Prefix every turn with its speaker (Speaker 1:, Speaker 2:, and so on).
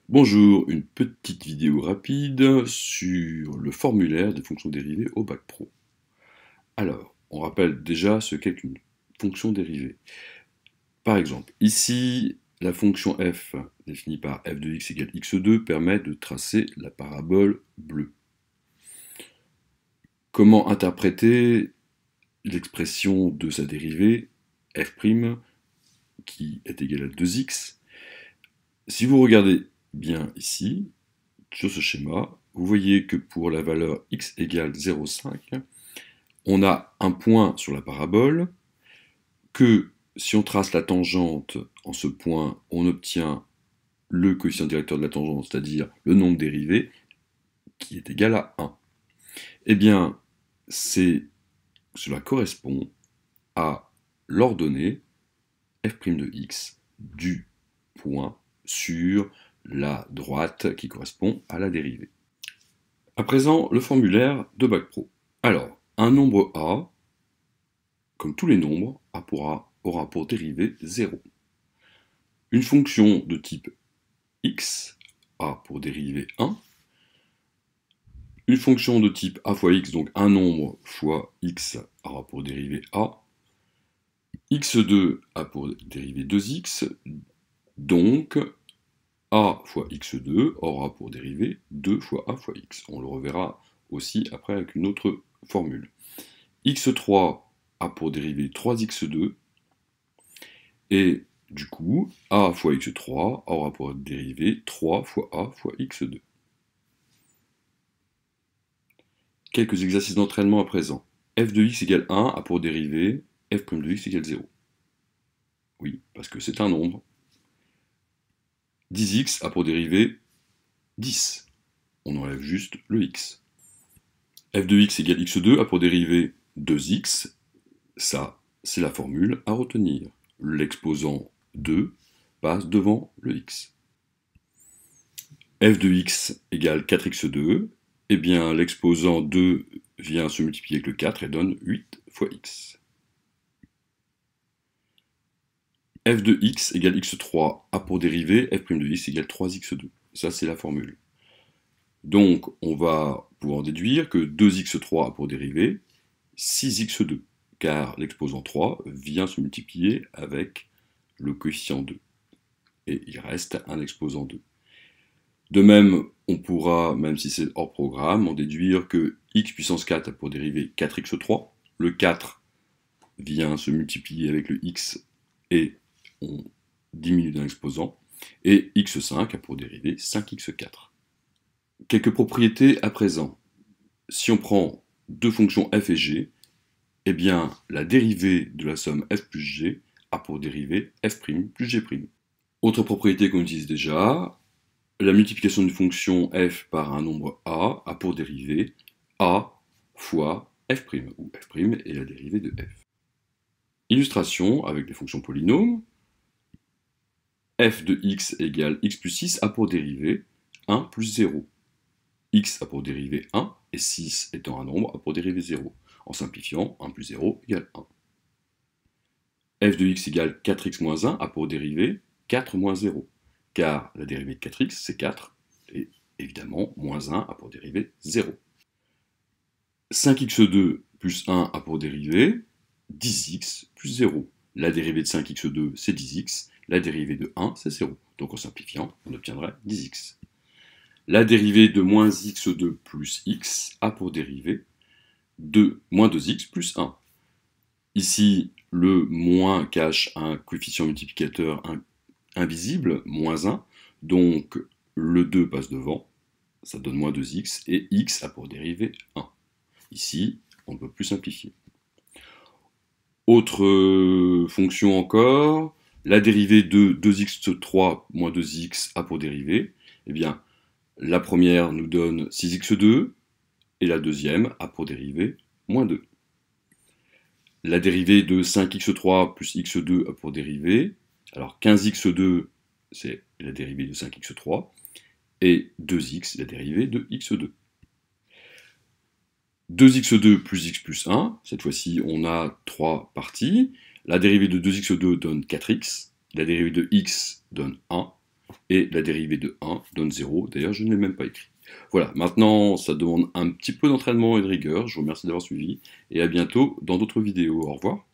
Speaker 1: Bonjour, une petite vidéo rapide sur le formulaire des fonctions dérivées au bac pro. Alors, on rappelle déjà ce qu'est une fonction dérivée. Par exemple, ici, la fonction f définie par f de x égale x2 permet de tracer la parabole bleue. Comment interpréter l'expression de sa dérivée f' qui est égale à 2x? Si vous regardez bien ici, sur ce schéma, vous voyez que pour la valeur x égale 0,5, on a un point sur la parabole, que si on trace la tangente en ce point, on obtient le coefficient directeur de la tangente, c'est-à-dire le nombre dérivé, qui est égal à 1. Eh bien, cela correspond à l'ordonnée f' de x du point sur la droite qui correspond à la dérivée. À présent, le formulaire de bac pro. Alors, un nombre a, comme tous les nombres, aura pour dérivée 0. Une fonction de type x a pour dérivée 1. Une fonction de type a fois x, donc un nombre fois x, aura pour dérivée a. x2 a pour dérivée 2x, donc a fois x2 aura pour dérivée 2 fois a fois x. On le reverra aussi après avec une autre formule. x3 a pour dérivée 3x2, et du coup, a fois x3 aura pour dérivée 3 fois a fois x2. Quelques exercices d'entraînement à présent. f de x égale 1 a pour dérivée f' de x égale 0. Oui, parce que c'est un nombre. 10x a pour dérivée 10. On enlève juste le x. f de x égale x2 a pour dérivée 2x. Ça, c'est la formule à retenir. L'exposant 2 passe devant le x. f de x égale 4x2. Eh bien, l'exposant 2 vient se multiplier avec le 4 et donne 8 fois x. f de x égale x3 a pour dérivée f' de x égale 3x2. Ça, c'est la formule. Donc, on va pouvoir déduire que 2x3 a pour dérivée 6x2, car l'exposant 3 vient se multiplier avec le coefficient 2. Et il reste un exposant 2. De même, on pourra, même si c'est hors programme, en déduire que x puissance 4 a pour dérivée 4x3. Le 4 vient se multiplier avec le x et on diminue d'un exposant. Et x5 a pour dérivée 5x4. Quelques propriétés à présent. Si on prend deux fonctions f et g, eh bien la dérivée de la somme f plus g a pour dérivée f' plus g'. Autre propriété qu'on utilise déjà, la multiplication d'une fonction f par un nombre a pour dérivée a fois f', où f' est la dérivée de f. Illustration avec des fonctions polynômes. F de x égale x plus 6 a pour dérivée 1 plus 0. X a pour dérivée 1, et 6 étant un nombre a pour dérivée 0. En simplifiant, 1 plus 0 égale 1. F de x égale 4x moins 1 a pour dérivée 4 moins 0. Car la dérivée de 4x, c'est 4, et évidemment, moins 1 a pour dérivée 0. 5x2 plus 1 a pour dérivée 10x plus 0. La dérivée de 5x2, c'est 10x, la dérivée de 1, c'est 0. Donc en simplifiant, on obtiendrait 10x. La dérivée de moins x2 plus x a pour dérivée moins 2x plus 1. Ici, le moins cache un coefficient multiplicateur invisible, moins 1, donc le 2 passe devant, ça donne moins 2x, et x a pour dérivée 1. Ici, on ne peut plus simplifier. Autre fonction encore, la dérivée de 2x3 moins 2x a pour dérivée, eh bien, la première nous donne 6x2, et la deuxième a pour dérivée moins 2. La dérivée de 5x3 plus x2 a pour dérivée, alors 15x2, c'est la dérivée de 5x3, et 2x, la dérivée de x2. 2x2 plus x plus 1, cette fois-ci on a 3 parties. La dérivée de 2x2 donne 4x, la dérivée de x donne 1, Et la dérivée de 1 donne 0, d'ailleurs je ne l'ai même pas écrit. Voilà, maintenant ça demande un petit peu d'entraînement et de rigueur, je vous remercie d'avoir suivi, et à bientôt dans d'autres vidéos, au revoir.